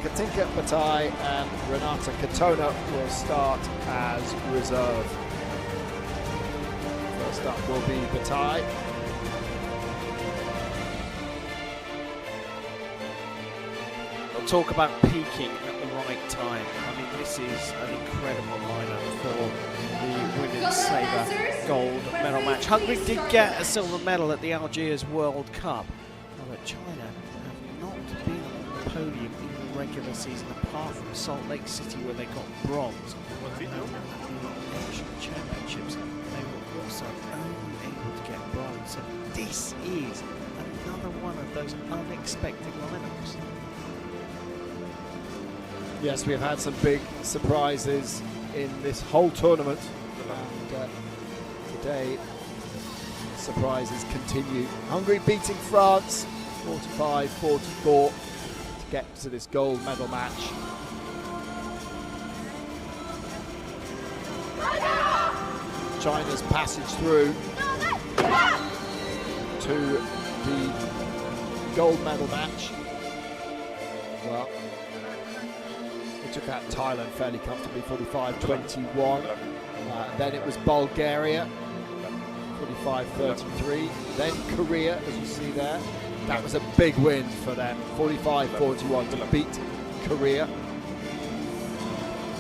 Katinka, BATTAI and Renata KATONA will start as reserve. First up will be BATTAI. We'll talk about peaking at the right time. I mean, this is an incredible lineup for the women's sabre gold medal match. Hungary did get a silver medal at the Algiers World Cup, but China have not been on the podium in the regular season, apart from Salt Lake City, where they got bronze. At the Asian Championships, they were also only able to get bronze. So this is another one of those unexpected lineups. Yes, we've had some big surprises in this whole tournament, and today surprises continue. Hungary beating France 45-44 to get to this gold medal match. China's passage through to the gold medal match. Well, we took out Thailand fairly comfortably, 45-21. Then it was Bulgaria, 45-33. Then Korea, as you see there. That was a big win for them, 45-41 to beat Korea.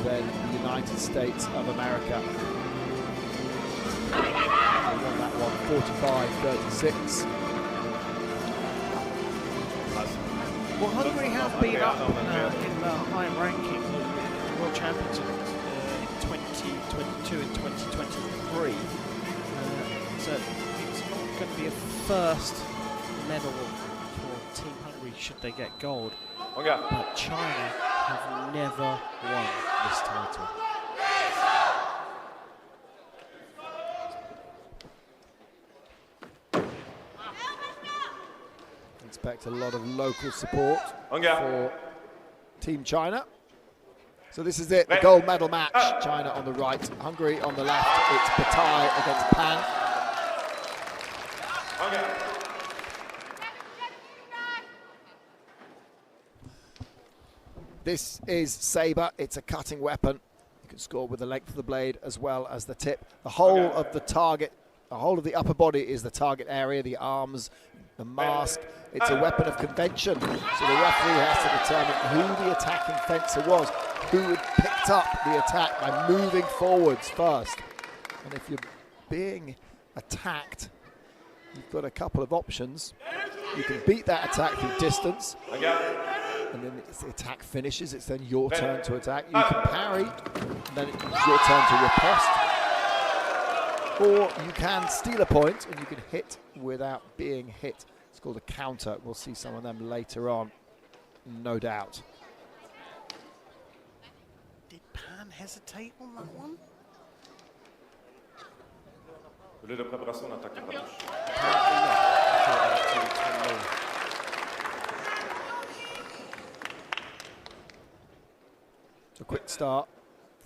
Then the United States of America. They won that one, 45-36. Well, Hungary have been up in the high ranking World Champions in 2022 and 2023. So it's not going to be a first medal for Team Hungary should they get gold. But China have never won this title. Expect a lot of local support for Team China. So this is it, the gold medal match. China on the right, Hungary on the left. It's BATTAI against PAN. This is sabre. It's a cutting weapon. You can score with the length of the blade as well as the tip. The whole of the target, the whole of the upper body is the target area, the arms, the mask. It's a weapon of convention, so the referee has to determine who the attacking fencer was, who had picked up the attack by moving forwards first. And if you're being attacked, you've got a couple of options. You can beat that attack through distance, and then if the attack finishes, it's then your turn to attack. You can parry, and then it's your turn to riposte. Or you can steal a point, and you can hit without being hit. It's called a counter. We'll see some of them later on, no doubt. Did PAN hesitate on that one? A quick start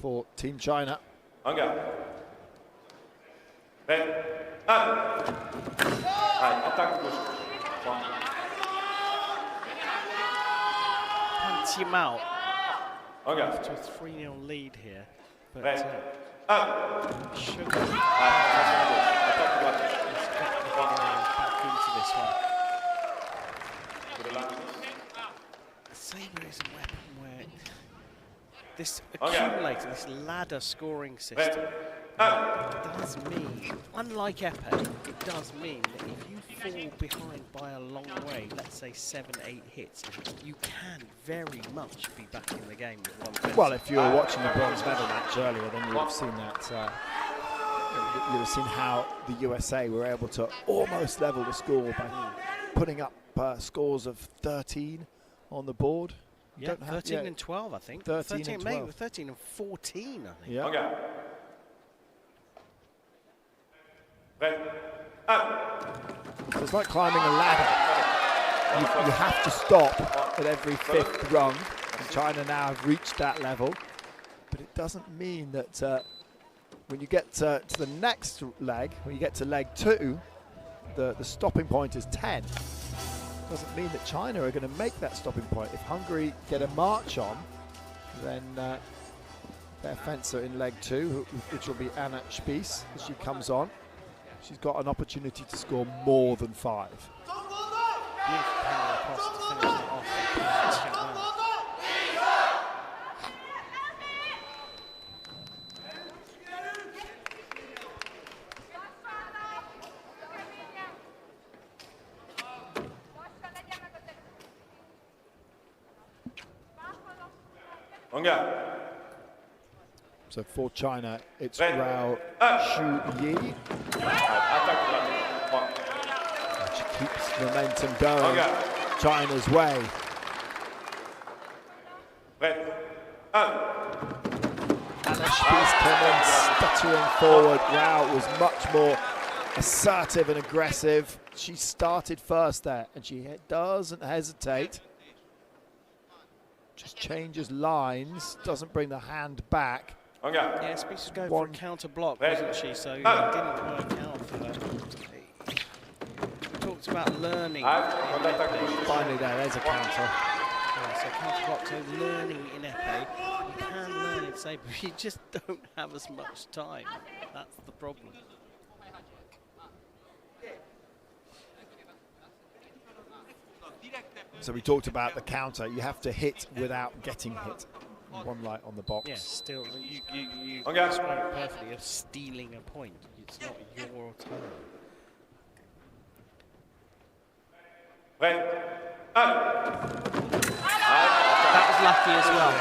for Team China. PAN Qimiao after a 3-0 lead here, but should back into this one. Sabre is a weapon where this accumulator, this ladder scoring system, does mean, unlike Epee, it does mean that if you fall behind by a long way, let's say 7-8 hits, you can very much be back in the game with one fence. Well, if you were watching the bronze medal match earlier, then you would have seen that. You would have seen how the USA were able to almost level the score by putting up scores of 13 on the board. Yeah, 13 and 12, I think. 13 and 12. 13 and 14, I think. Yeah. So it's like climbing a ladder. You have to stop at every 5th rung, and China now have reached that level. But it doesn't mean that when you get to the next leg, when you get to leg 2, the stopping point is 10. doesn't mean that China are going to make that stopping point. If Hungary get a march on, then their fencer in leg 2, which will be Anna SPIESZ, as she comes on, she's got an opportunity to score more than 5. Beautiful power across to finish that off. So for China, it's RAO Xueyi. She keeps momentum going China's way. Anna SPIESZ came in stuttering forward. RAO was much more assertive and aggressive. She started first there, and she doesn't hesitate. Just changes lines, doesn't bring the hand back. Yeah, SPIESZ was going for a counter block, wasn't she? So it didn't work out for her. We talked about learning. Finally there's a counter. Yeah, so counter block, so learning in epee. You can learn in sabre, but you just don't have as much time. That's the problem. So we talked about the counter. You have to hit without getting hit. One light on the box. Yes, still, you described it perfectly of stealing a point. It's not your turn. That was lucky as well.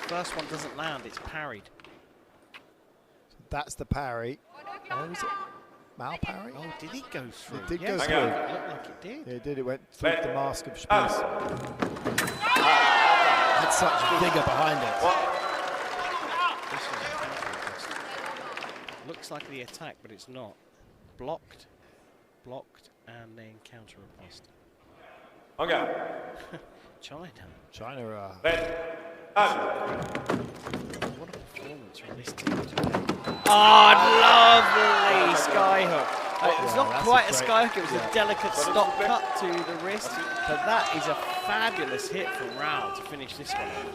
First one doesn't land, it's parried. So that's the parry. Oh, is it Mao parry? Oh, did he go through? It did yes, go through. It looked like it did. Yeah, it did. It went through the mask of SPIESZ. Had such vigour behind it. This was a counter request. Looks like the attack, but it's not. Blocked, and then counter request. China. What a performance from this team today. Oh, lovely skyhook. It's not quite a skyhook, it was a delicate stop cut to the wrist, but that is a fabulous hit from RAO to finish this one off.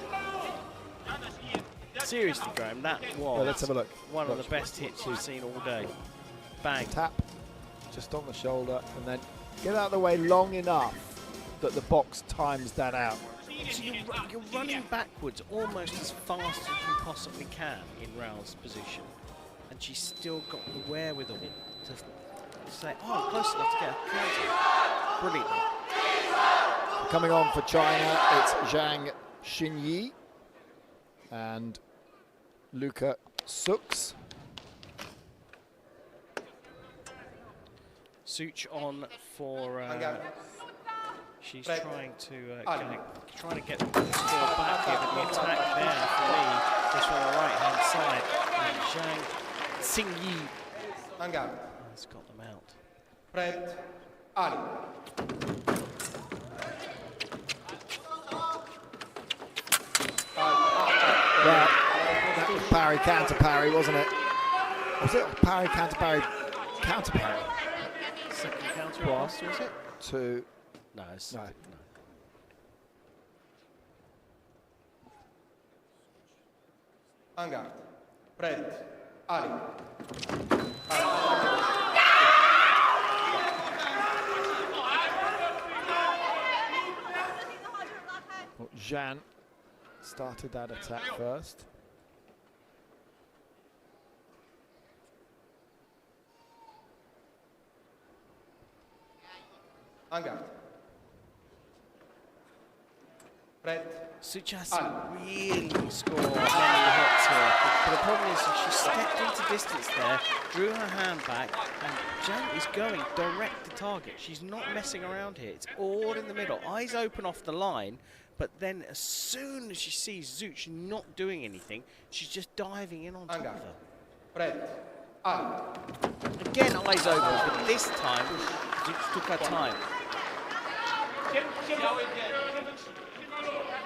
Seriously, Graham, that was let's have a look. one of the best hits you've seen all day. Bang. Tap just on the shoulder and then get out of the way long enough that the box times that out. So you're running backwards almost as fast as you possibly can in RAO's position, and she's still got the wherewithal to say, oh, close enough to get a counter. Brilliant. Coming on for China, it's ZHANG Xinyi and Luca SZUCS. SZUCS on for. She's trying to get the score back here, but the attack there for me is from the right hand side. And ZHANG Xinyi has got them out. Well, that was parry, counter parry, wasn't it? Was it parry, counter parry, counter parry? Second counter was it? To No, it's no. Hangar. Pred. Ali. Well, Zhan started that attack first. Hangar. Pred. SZUCS hasn't really scored many hits here, but the problem is that she stepped into distance there, drew her hand back, and ZHANG is going direct to target. She's not messing around here. It's all in the middle. Eyes open off the line, but then as soon as she sees ZHANG not doing anything, she's just diving in on top of her. Pred. Ali. Again, eyes open, but this time, ZHANG took her time.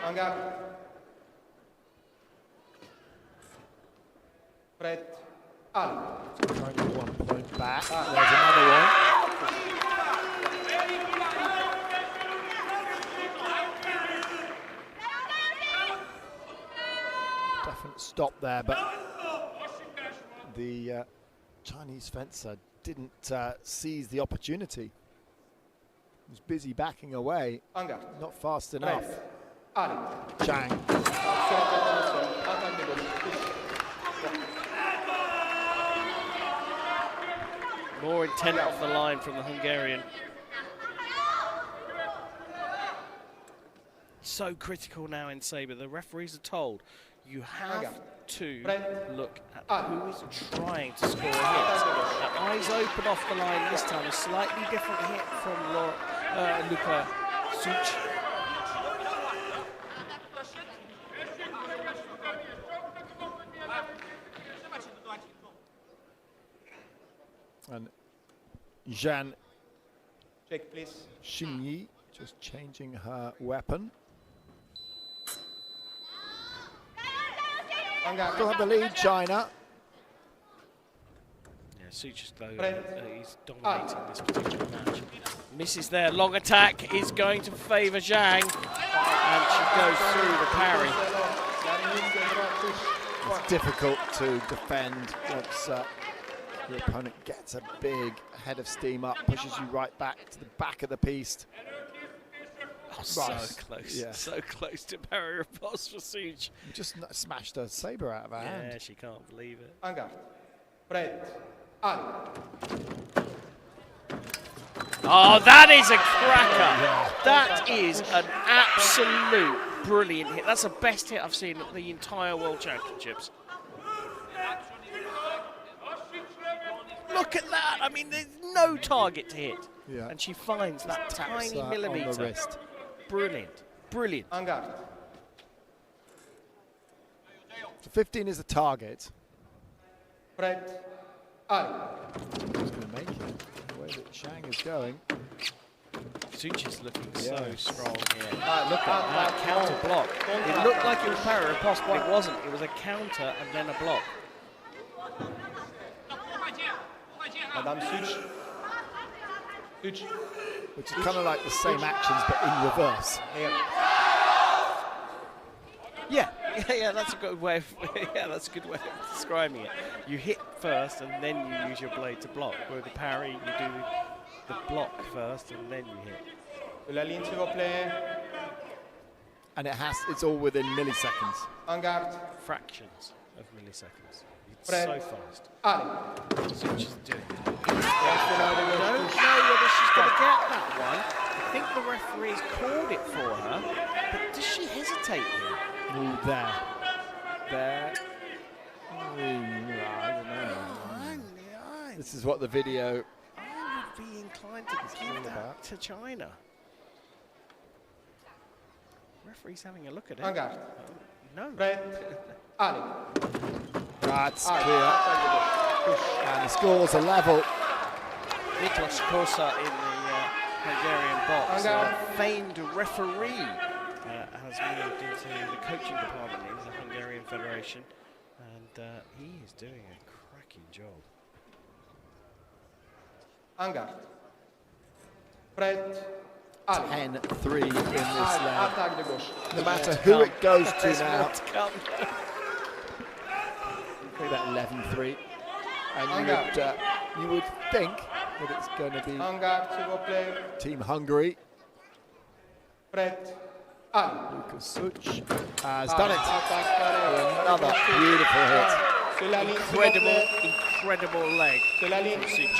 Hangar. Pred. Ali. Trying to get 1 point back. There's another one. stop there, but the Chinese fencer didn't seize the opportunity. He was busy backing away, not fast enough. Zhang. More intent off the line from the Hungarian. So critical now in Sabre. The referees are told you have to look at who is trying to score a hit. Now, eyes open off the line this time. A slightly different hit from Luca SZUCS. And ZHANG please. Xinyi just changing her weapon. Still have the lead, China. Yeah, SZUCS though, he's dominating this particular match. Misses there, long attack is going to favour Zhang, and she goes through the parry. It's difficult to defend once your opponent gets a big head of steam up, pushes you right back to the back of the piece. Oh, so close, so close to parry repulse for SZUCS. You just smashed her sabre out of her hand. Yeah, she can't believe it. Oh, that is a cracker. Yeah. That is an absolute brilliant hit. That's the best hit I've seen at the entire World Championships. Look at that. I mean, there's no target to hit. Yeah. And she finds that tiny on millimetre. the wrist. Brilliant. Brilliant. So 15 is the target. Who's going to make it? The way that Zhang is going. SZUCS is looking so strong here. Look at that counter block. It looked like it was parry repulse, but it wasn't. It was a counter and then a block. Which is kind of like the same actions but in reverse. Yeah, that's a good way of that's a good way of describing it. You hit first and then you use your blade to block. With the parry, you do the block first and then you hit. And it's all within milliseconds. Fractions of milliseconds. It's so fast. SZUCS is doing it. I don't know whether she's going to get that one. I think the referee's called it for her, but does she hesitate here? Ooh, there. I don't know. This is what the video. I would be inclined to give that to China. Referee's having a look at it. No. That's clear. And the scores are level. Miklos Korsa in the Hungarian box. Famed referee has moved into the coaching department in the Hungarian Federation, and he is doing a cracking job. 10-3 in this leg. No matter who it goes to now. That 11-3, and you would think that it's going to be Team Hungary. Luca SZUCS has done it. Another beautiful hit. Incredible leg from SZUCS.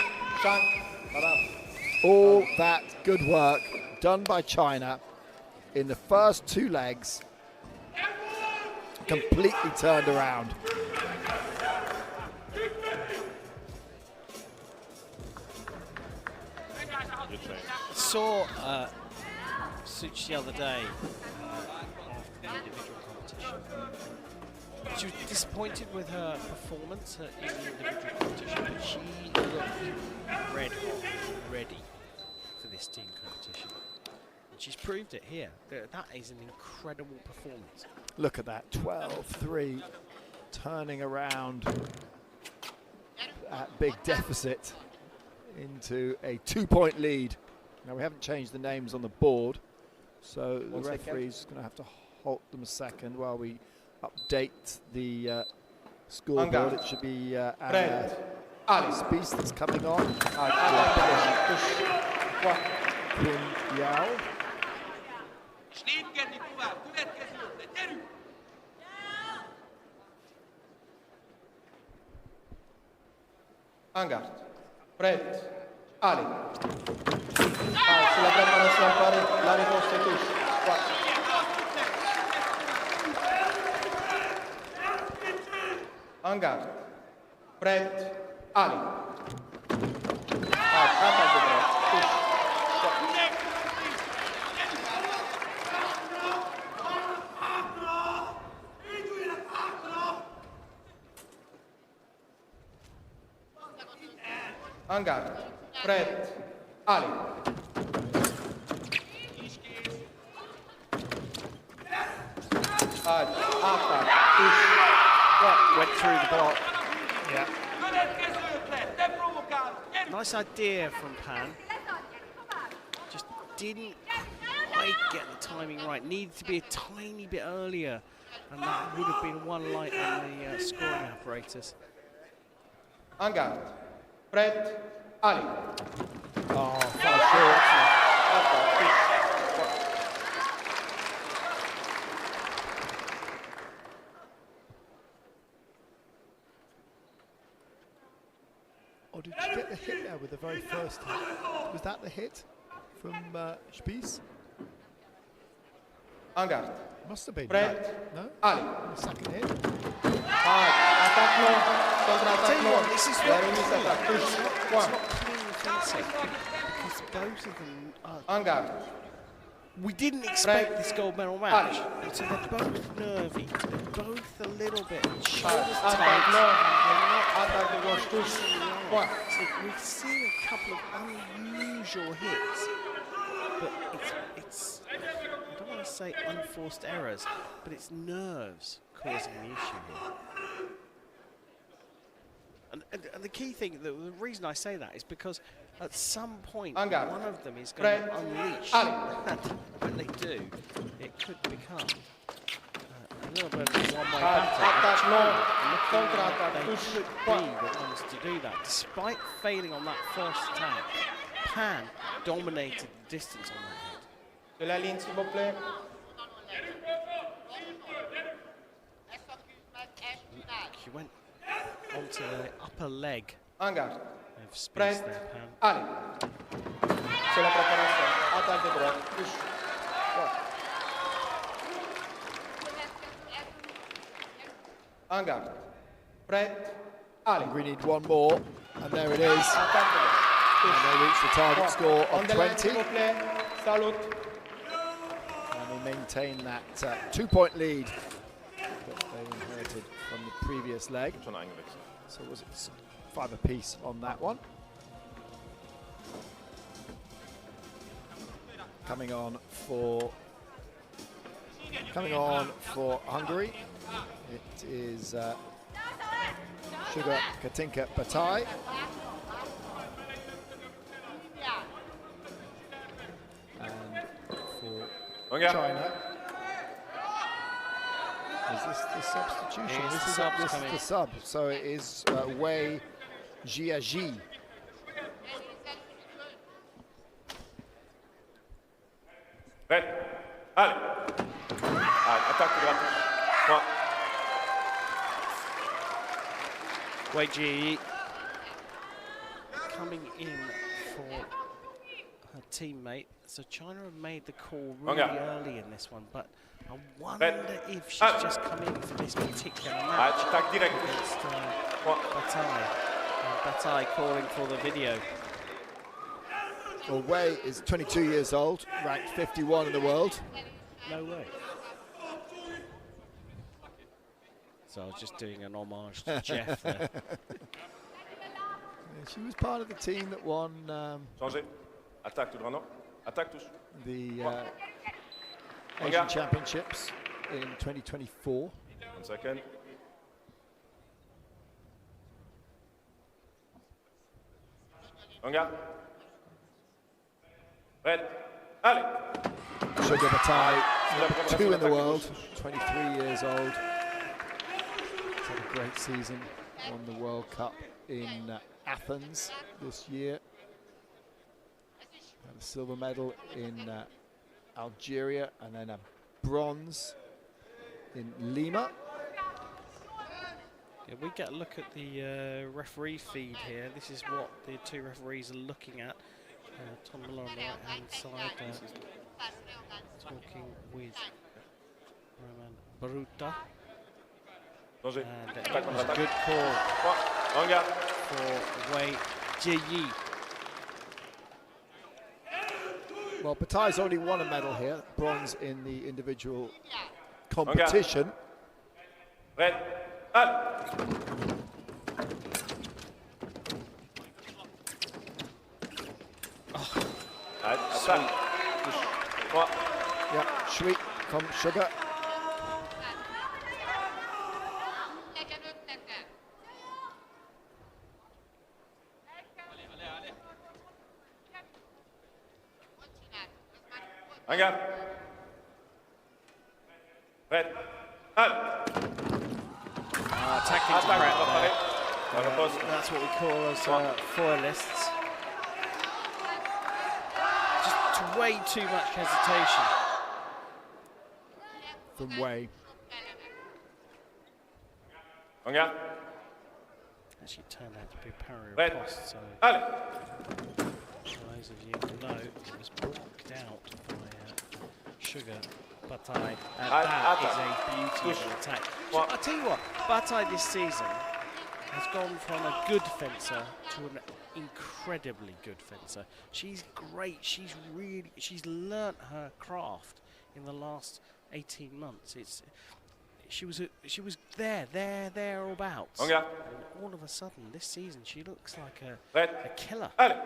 All that good work done by China in the first two legs completely turned around. I saw SZUCS the other day after the individual competition. She was disappointed with her performance in the individual competition, but she looked red hot, ready for this team competition. And she's proved it here. That is an incredible performance. Look at that, 12-3, turning around that big deficit into a 2-point lead. Now we haven't changed the names on the board, so the referee's going to have to halt them a second while we update the scoreboard. It should be Anna SPIESZ that's coming on. Qimiao. Hangar. Pret. Ali. Sulla preparazione pari, la risposta è touche. Hangar. Pret. Ali. Attack the break. Touche. Hangar. Pret. Ali. Attack. Went through the block. Yeah. Nice idea from Pan. Just didn't quite get the timing right. Needed to be a tiny bit earlier, and that would have been one light on the scoring apparatus. Hangar. Pret. Ali. Oh, far short. Oh, did you get the hit there with the very first hit? Was that the hit from SPIESZ? Hangar. Must have been. Pret. No? Ali. The second hit. Attack no. Contra-attack no. This is There is attack. Touche. it's not clean fencing because both of them are. Hangar. We didn't expect this gold medal match, Ali. so they're both nervy. They're both a little bit shoulders Attack tight. no. They're Attack the gauche. Touche. One. So we've seen a couple of unusual hits, but it's I don't want to say unforced errors, but it's nerves causing the issue here. And the key thing, the reason I say that is because at some point one of them is going to unleash, and when they do, it could become a little bit of a one-way battle. They could be the ones to do that. Despite failing on that first attack, Pan dominated the distance on that hit. De la ligne, s'il vous plaît. She went onto the upper leg Hangar. of SPIESZ Pret. there, Pan. Ali. C'est la préparation. Attaque de droite. Touche. Hangar. Pret. Ali. We need one more, and there it is. Attaque de droite. And they reach the target score On of the line, 20. s'il vous plaît. Salut. And they maintain that 2-point lead that they inherited from the previous leg. So was it 5 apiece on that one? Coming on for Hungary, it is Katinka BATTAI. And for China, is this the substitution? It is This the is subs this is coming. the sub. So it is WEI Jiayi. Prêt. Allez. Allez, attaque de droite. Point. WEI Jiayi coming in for her teammate. So China have made the call really early in this one, but I wonder if she's just come in for this particular match Attaque direct. against Point. BATTAI. BATTAI calling for the video. Well, WEI is 22 years old, ranked 51 in the world. No way. So I was just doing an homage to Jeff there. Yeah, she was part of the team that won Changer. Attaque tout droit, non. Attaque touche. the Asian Championships in 2024. 1 second. Regarde. Prêt. Allez. BATTAI, 2 in the world, 23 years old. had a great season, won the World Cup in Athens this year. Had a silver medal in Algeria, and then a bronze in Lima. Yeah, we get a look at the referee feed here. This is what the two referees are looking at. Tom Miller on the right-hand side, talking with Roman Baruta. And it was a good call for WEI Jiayi. Well, Battai's already won a medal here, bronze in the individual competition. Red. Yeah, Xueyi from Sugar. Regarde. Red. Attacking to prep there. That's what we call as foilists. Just way too much hesitation. From WEI. Regarde. Actually turned out to be parry Red. riposte, so Allez. those of you who know, it was blocked out by Sugar. Battai, that is a beauty of an attack. So I'll tell you what, Battai this season has gone from a good fencer to an incredibly good fencer. She's great. She's learnt her craft in the last 18 months. She was thereabouts. And all of a sudden, this season, she looks like a killer. Allez.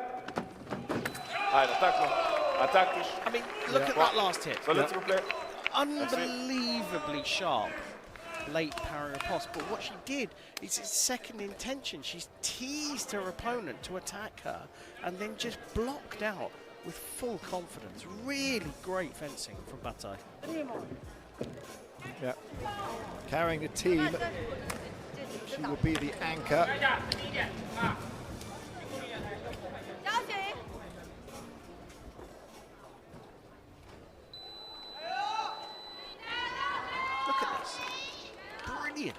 Allez, attaque. I mean, look at that last hit. Solide, s'il vous plaît. Unbelievably sharp late parry riposte, but what she did is its second intention. She's teased her opponent to attack her and then just blocked out with full confidence. Really great fencing from Battai. Yeah, carrying the team. She will be the anchor. Look at this. Brilliant.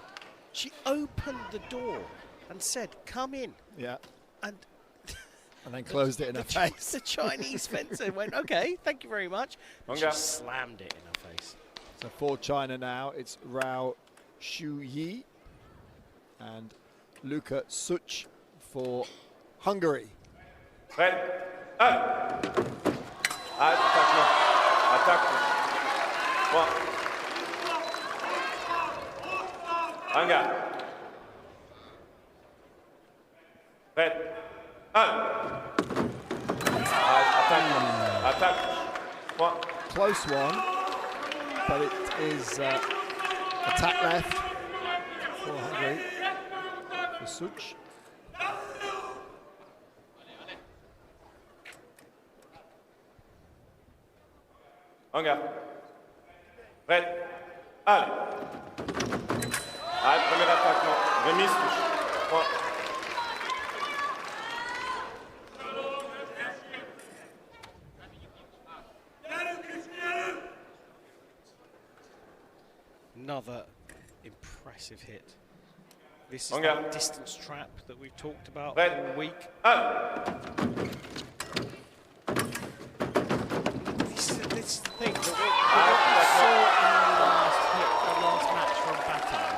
She opened the door and said, "Come in." Yeah. And then closed it in her face. The Chinese fencer went, "Okay, thank you very much." And she slammed it in her face. So for China now, it's RAO Xueyi and Luca SZHUCS for Hungary. Red. Allez. Attaque. Regarde. Red. Attaque. Close one, but it is attack left for Hungary, for SZHUCS. Regarde. Red. Allez. Première attaque, non. Remise, touche. Another impressive hit. This is the distance trap that we've talked about all week. This is the thing that we saw in the last match from Battai.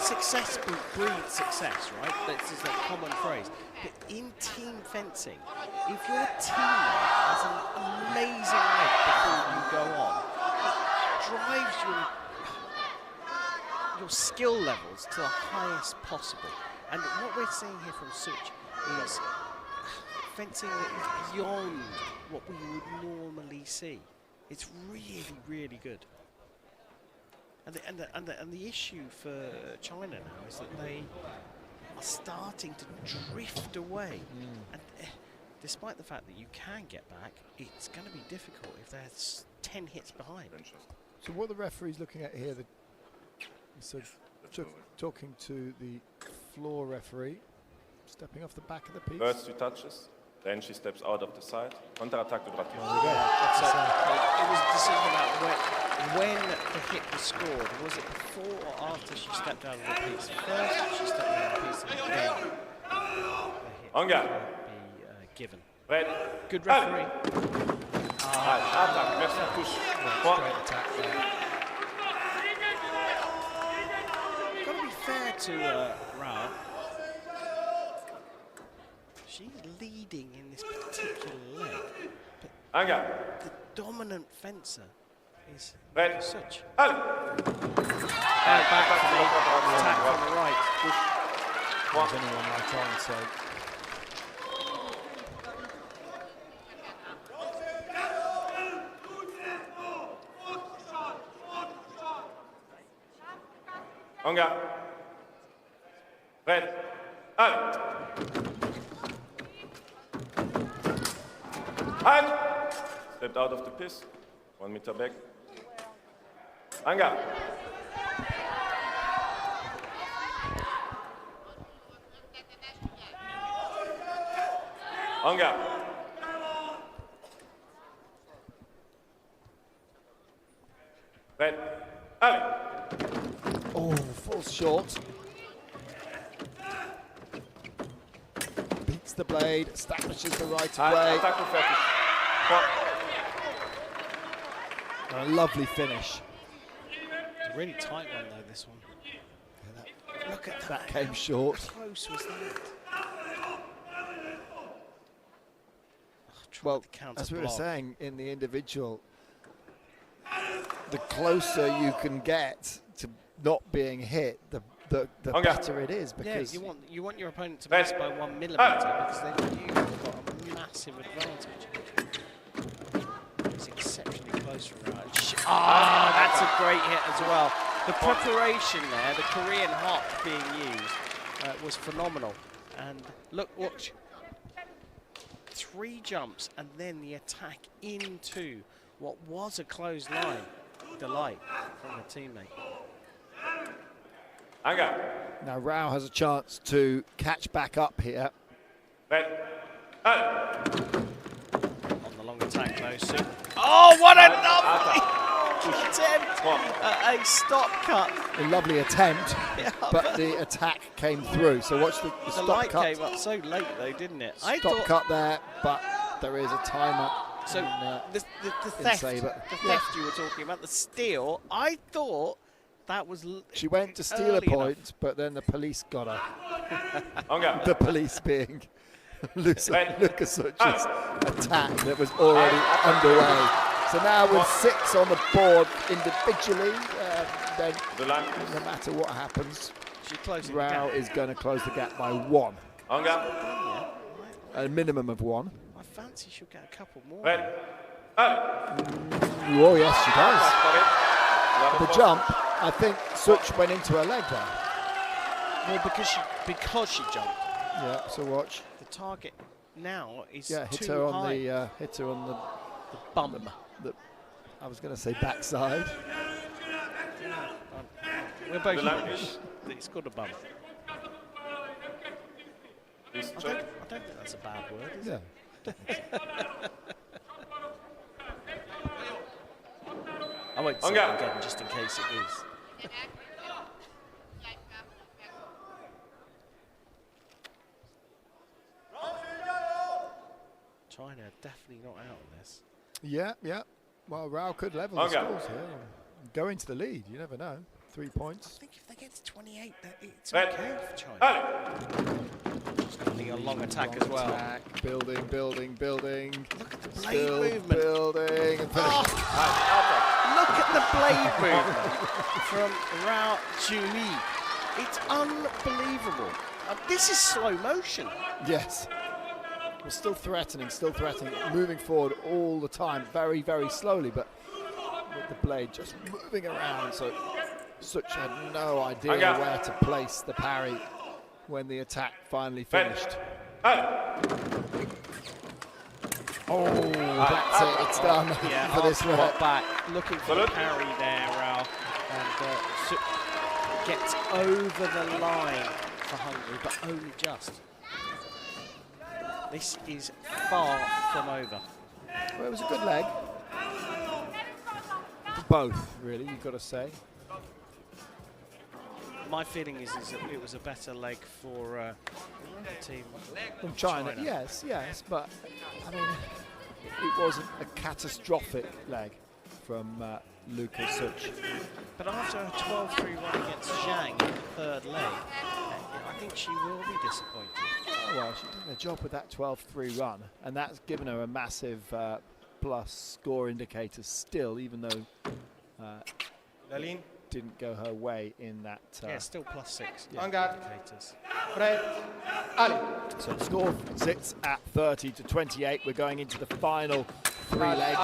Success breeds success, right? This is a common phrase. But in team fencing, if your teammate has an amazing leg before you go on, drives your skill levels to the highest possible. And what we're seeing here from SZHUCS is fencing that is beyond what we would normally see. It's really, really good. And the issue for China now is that they are starting to drift away. And despite the fact that you can get back, it's going to be difficult if there's 10 hits behind. So what the referee's looking at here, So talking to the floor referee, stepping off the back of the piece. First 2 touches, then she steps out of the side. Counter-attack de droite. It was a decision about when the hit was scored. Was it before or after she stepped out of the piece? First, she stepped out of the piece, and then the hit would be given. Ready. Good referee. Attack, merci, touche. Great attack there. Got to be fair to RAO. She's leading in this particular leg, but the dominant fencer is SZUCS. Allez. Back for the attack on the right. There's anyone right on, so. Onga. Red. Allez. Hand. Stepped out of the piece. 1 meter back. Anga. Anga. Red. Allez. Oh, falls short. Beats the blade, establishes the right of way. Attack fertig. A lovely finish. It's a really tight one though, this one. Look at That came short. How close was that? Well, as we were saying, in the individual, the closer you can get to not being hit, the better it is, because you want your opponent to miss by 1 millimeter, because then you've got a massive advantage. It's exceptionally close from RAO. That's a great hit as well. The preparation there, the Korean hop being used, was phenomenal. And look, watch. 3 jumps and then the attack into what was a closed line. Delight from the teammate. Anga. now RAO has a chance to catch back up here. Red. Allez. On the long attack though, soon. Oh, what a lovely attempt! A stop cut. A lovely attempt, but the attack came through. So watch the The stop light cut. came up so late though, didn't it? Stop cut there, but there is a timer. So in, the in theft, SABRE. the theft you were talking about, the steal, I thought that was She went to steal a early point, enough. but then the police got her. Anga. The police being Lucas Red. SZUCS's attack that was already underway. So now with 6 on the board individually, then The line. no matter what happens, She closed the RAO gap. is going to close the gap by 1, Anga. a minimum of 1. I fancy she'll get a couple more. Red. Allez. Oh yes, she does. Sorry. The jump, I think SZUCS went into her leg there. Well, because she jumped. Yeah, so watch. The target now is Yeah, hit too her on high. the Bum. I was going to say backside. We're both The line. British. It's called a bum. Please I check. don't think that's a bad word, is it? Yeah. I won't say Anga. it again just in case it is. China definitely not out of this. Yeah. Well, RAO could level the Okay. scores here. Go into the lead. You never know. 3 points. I think if they get to 28, it's Red. okay for China. Allez. It's going to be a long attack as well. Attack, building. Look at the blade Still movement. building. And finish. Look at the blade movement from RAO Xueyi. It's unbelievable. This is slow motion. Yes. We're still threatening, moving forward all the time, very, very slowly, but with the blade just moving around. So SZUCS had no idea Anga. where to place the parry when the attack finally finished. Allez. Oh, that's it. It's done for this half round. back, looking for the Salute. parry there, RAO. And gets over the line for Hungary, but only just. This is far from over. Well, it was a good leg. For both, really, you've got to say. My feeling is that it was a better leg for the team From China. Yes, but I mean, it wasn't a catastrophic leg from Luca Such. But after a 12-3 run against Zhang in the third leg, I think she will be disappointed. Oh, well, she did a job with that 12-3 run, and that's given her a massive plus score indicator still, even though didn't go her way in that. Yeah, still +6 indicators. So the score sits at 30-28. We're going into the final three legs.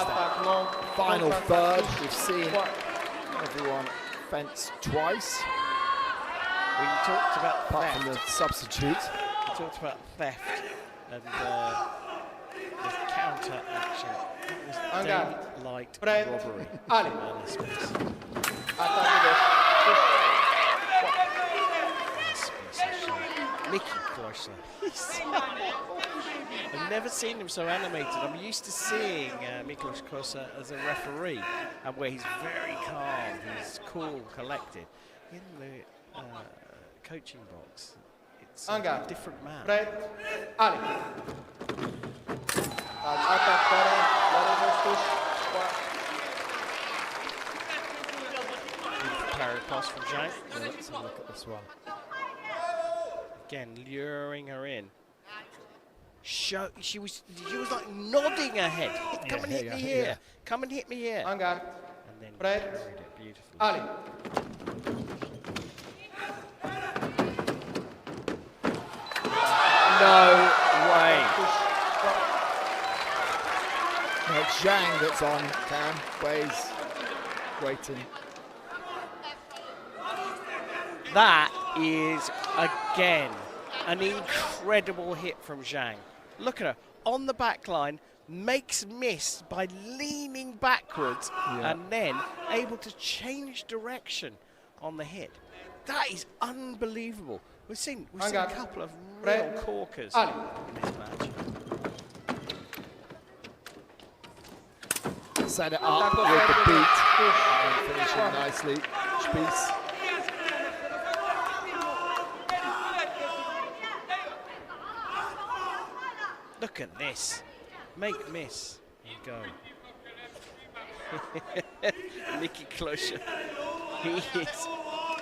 Final third. We've seen everyone fence twice. We talked about apart theft. from the substitute. We talked about theft and the counter action. It was daylight robbery. Mickey Closer. I've never seen him so animated. I'm used to seeing Miklos Kosa as a referee, and where he's very calm, he's cool, collected. In the coaching box, it's a different man. Parry pass from Zhang. Let's have a look at this one. Again, luring her in. She was like nodding her head. Come and hit me here. Yeah. Come and hit me here. And then carried it beautifully. No way. No, it's Zhang that's on cam. Wei's waiting. That is, again, an incredible hit from Zhang. Look at her, on the back line, makes miss by leaning backwards and then able to change direction on the hit. That is unbelievable. We've seen a couple of real corkers in this match. Set it up with the beat and finishing nicely. SPIESZ. Look at this. Make miss and go. Mickey Closer.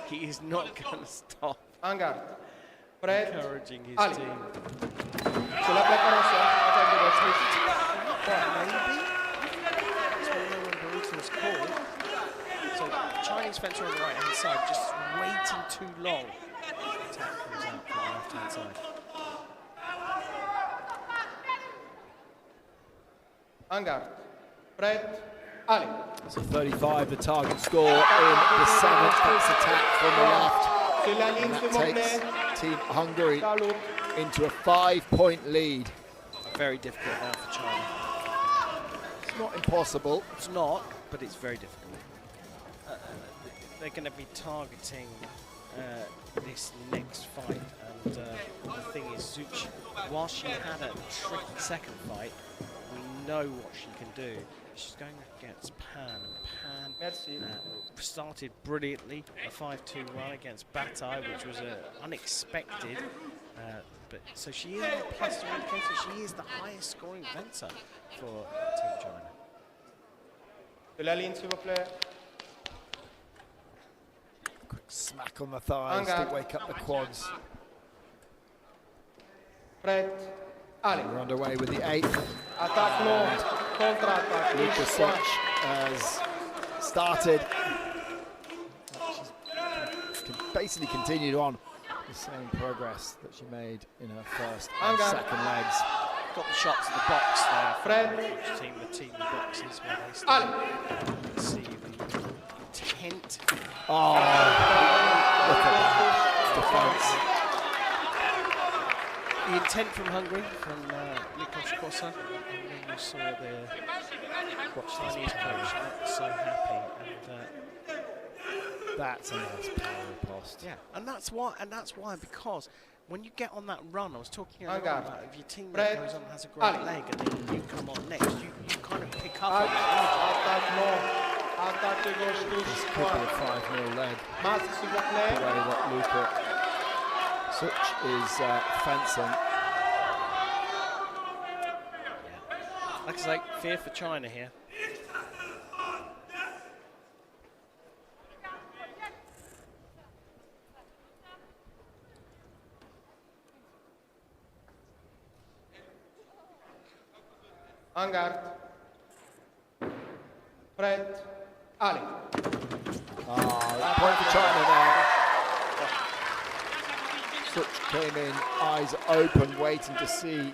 He is not going to stop encouraging his team. So Chinese fencer on the right hand side, just waiting too long. Attack comes out from the left hand side. So 35, the target score in the seventh. That's attack from the left. And that takes Team Hungary into a 5-point lead. Very difficult now for China. It's not impossible. It's not, but it's very difficult. They're going to be targeting this next fight. And the thing is, ZHANG, while she had a tricky second fight, we know what she can do. She's going against PAN, and PAN started brilliantly, a 5-2 run against BATTAI, which was unexpected. But so she is on a plus to indicator. She is the highest scoring fencer for Team China. Quick smack on the thighs to wake up the quads. We're underway with the 8th. Luca Such has started. She's basically continued on the same progress that she made in her first and second legs. Got the shots in the box there for each team. The team boxes where they start. Let's see the intent. Oh, look at that defense. The intent from Hungary, from Miklos Kosa, and then you saw the Chinese coach not so happy. And That's a nice power riposte. Yeah, and that's why, because when you get on that run, I was talking earlier about if your teammate goes on and has a great leg and then you come on next, you kind of pick up on it. This could be a 5-0 leg. The way that Luca SZUCS is fencing. Like I say, fear for China here. En garde. Prêt. Allez. Point for China now. SZUCS came in, eyes open, waiting to see.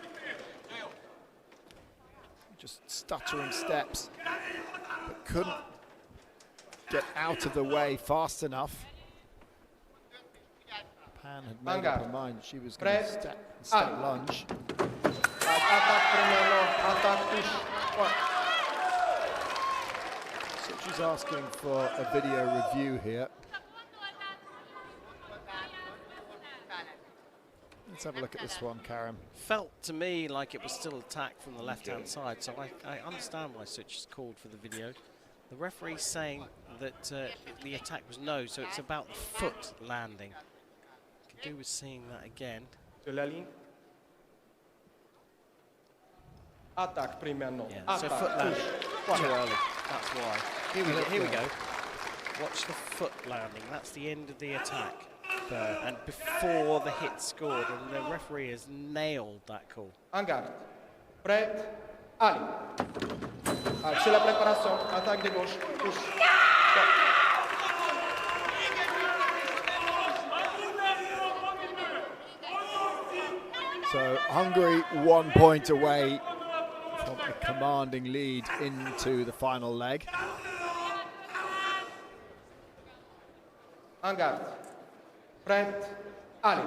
Just stuttering steps, but couldn't get out of the way fast enough. Pan had made up her mind she was going to step lunge. So she's asking for a video review here. Let's have a look at this one, Karim. Felt to me like it was still attacked from the left-hand side, so I understand why SZUCS is called for the video. The referee's saying that the attack was no, so it's about the foot landing. Could do with seeing that again. Attack primero. Yeah, so foot landing. Too early. That's why. Here we go. Watch the foot landing. That's the end of the attack. And before the hit scored, and the referee has nailed that call. En garde. Prêt. Allez. C'est la préparation. Attaque de gauche. Touche. So Hungary 1 point away from a commanding lead into the final leg. En garde. Prêt. Allez.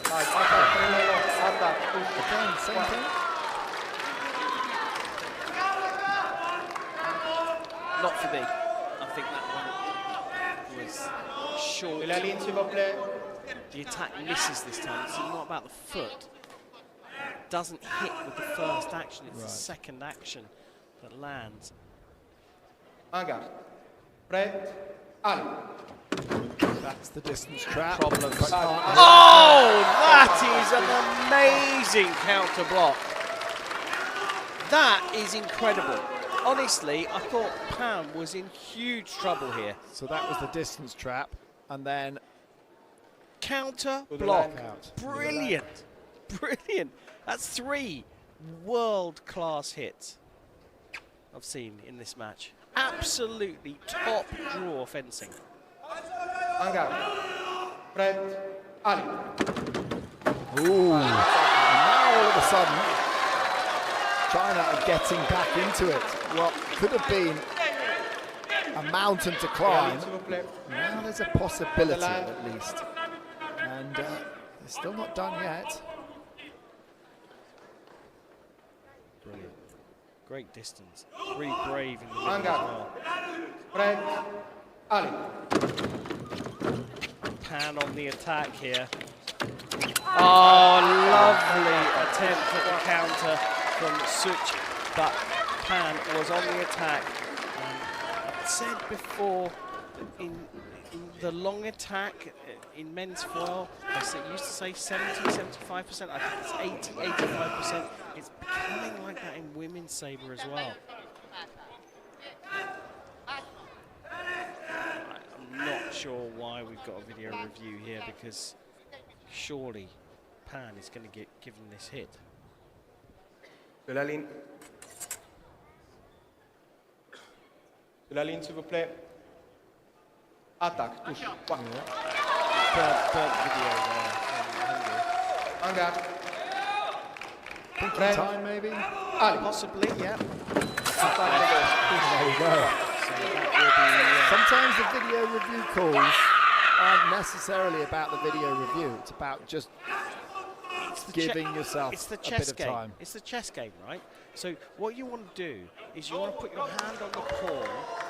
Attaque primero. Attaque. Touche. Again, same thing. Not for me. I think that one was short. La ligne, s'il vous plaît. The attack misses this time. It's not about the foot. It doesn't hit with the first action. It's the second action that lands. En garde. Prêt. Allez. That's the distance trap. Problem. But Oh, that is an amazing counter block. That is incredible. Honestly, I thought PAN was in huge trouble here. So that was the distance trap, and then Counter block. out. Brilliant. Brilliant. That's 3 world-class hits I've seen in this match. Absolutely top draw fencing. En garde. Prêt. Allez. Ooh. And now all of a sudden, China are getting back into it. What could have been a mountain to climb, S'il vous plaît. now there's a possibility at least. And they're still not done yet. Brilliant. Great distance. Really brave in the middle En as garde. well. Prêt. Allez. PAN on the attack here. Oh, lovely attempt at the counter from SZUCS, but PAN was on the attack. I've said before, in the long attack in men's foil, I used to say 70-75%. I think it's 80-85%. It's becoming like that in women's sabre as well. I'm not sure why we've got a video review here, because surely PAN is going to get given this hit. De la ligne. De la ligne, s'il vous plaît. Attaque. Touche. Third video there from Hungary. En garde. Thinking time maybe? Allez. Possibly, yeah. Attaque de gauche. Touche. There you go. So that will be, Sometimes the video review calls aren't necessarily about the video review. It's about just giving yourself it's the a chess bit of game. time. It's the chess game, right? So what you want to do is you want to put your hand on the pawn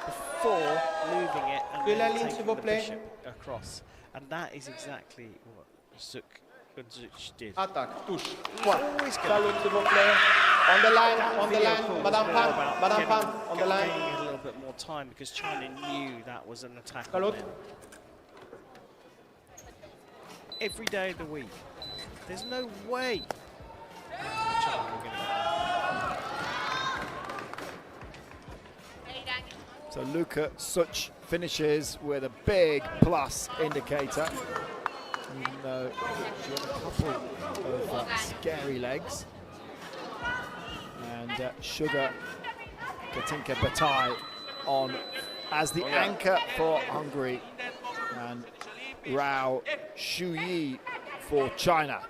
before moving it and De la then ligne, taking s'il the vous plaît. bishop across. And that is exactly what ZHANG did. Attaque, touche. Always good. Salut, s'il vous plaît. On the line, That on the video line. call was Madame more Pan, about Madame Pan, on the line. gaining a little bit more time because China knew that was an attack on Salut. them. Every day of the week. There's no way China are going to get that. So Luca SZHANG finishes with a big plus indicator, even though she had a couple of scary legs. And Sugar Katinka BATTAI on as the anchor for Hungary, and RAO Xueyi for China.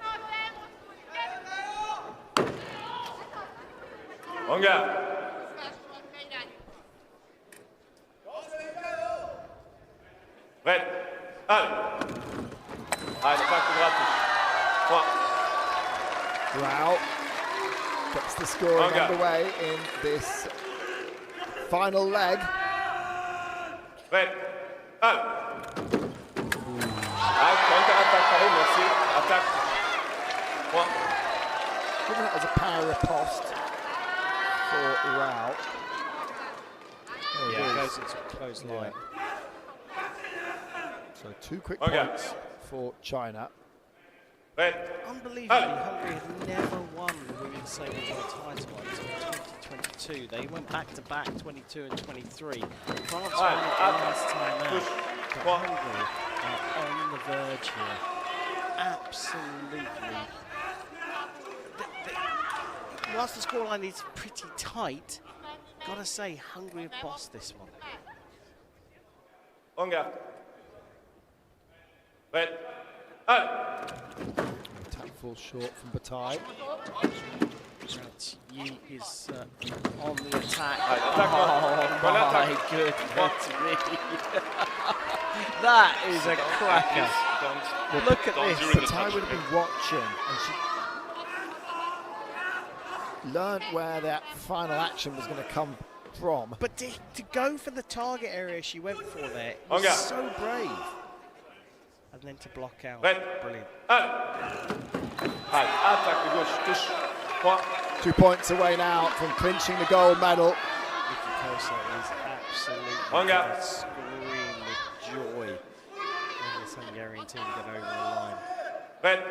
Hunger. Prêt. Allez. Allez, pas de droite. 3. RAO gets the scoring underway in this final leg. Prêt. Allez. Contre-attaque, Paris, merci. Attaque. 3. Given it as a power riposte for RAO. Yeah, it goes into a close line. So 2 quick points for China. Prêt. Unbelievably, Hungary had never won the women's sabre title until 2022. They went back-to-back 22 and 23. France won it the last time out. But Hungary are on the verge here. Absolutely. Whilst the scoreline is pretty tight, gotta say, Hungary have bossed this one. Hunger. Prêt. Allez. Attack falls short from BATTAI. Yi is on the attack. Oh my goodness me. That is a cracker. Look at this. BATTAI would have been watching, and she learned where that final action was going to come from. But to go for the target area she went for there was so brave. And then to block out. Brilliant. Allez. Allez, attaque de gauche, touche. 3. 2 points away now from clinching the gold medal. Vicky Kosa is absolutely Hunger. scream with joy when this Hungarian team get over the line. Prêt.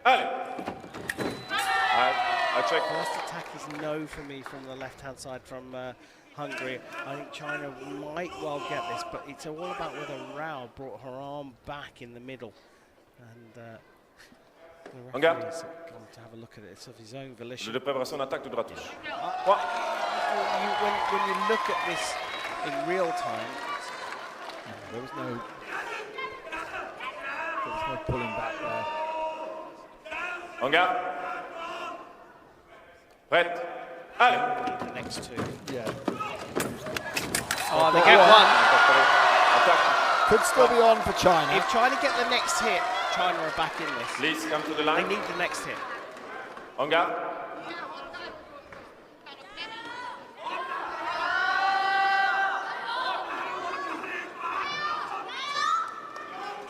Allez. I check. First attack is no for me from the left-hand side from Hungary. I think China might well get this, but it's all about whether RAO brought her arm back in the middle. And the referee's gone to have a look at it. It's of his own volition. Jeu de préparation d'attaque de droite touche. 3. When you look at this in real time, There was no pulling back there. Hunger. Prêt. Allez. the next two. Yeah. Oh, they get one. Attaque. Could still be on for China. If China get the next hit, China are back in this. Please come to the They line. need the next hit. Hunger.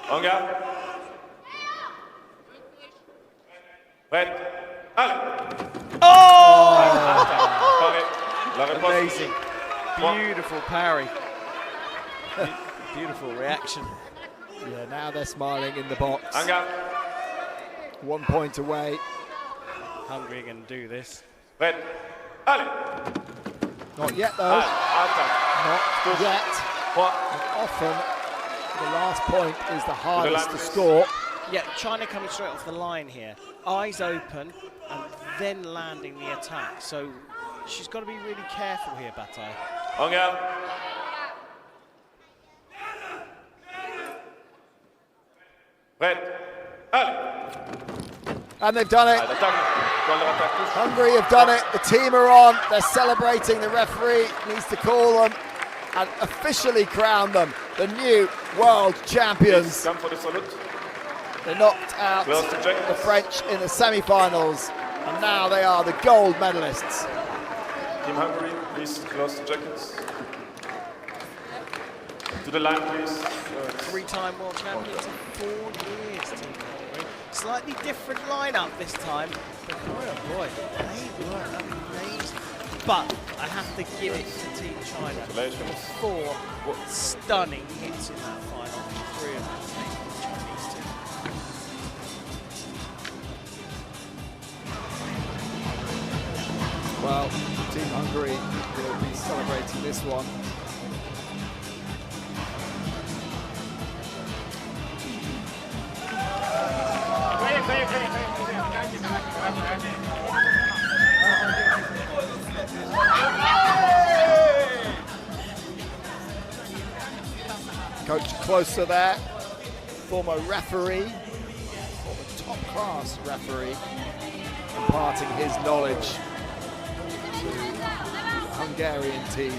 Hunger. Prêt. Allez. Oh! Paré. La réponse. Amazing. Beautiful parry. Beautiful reaction. Yeah, now they're smiling in the box. Hunger. 1 point away. Hungary can do this. Prêt. Allez. Not yet though. Attaque. Not yet. 3. Often the last point is the hardest to line. score. Yeah, China coming straight off the line here. Eyes open and then landing the attack. So she's got to be really careful here, BATTAI. Hunger. Prêt. Allez. And they've done it. Allez, attaque. Contre-attaque touche. Hungary have done it. The team are on. They're celebrating. The referee needs to call them and officially crown them the new world champions. Come for the salute. They knocked out Close the jackets. the French in the semi-finals, and now they are the gold medalists. Team Hungary, please close the jackets. To the line, please. Three-time world champions in 4 years, Team Hungary. Slightly different lineup this time, but oh boy, they were amazing. But I have to give it to Team China. 4 stunning hits in that final. 3 of them taken from the Chinese team. Well, Team Hungary will be celebrating this one. Coach closer there, former referee, former top-class referee, imparting his knowledge to the Hungarian team.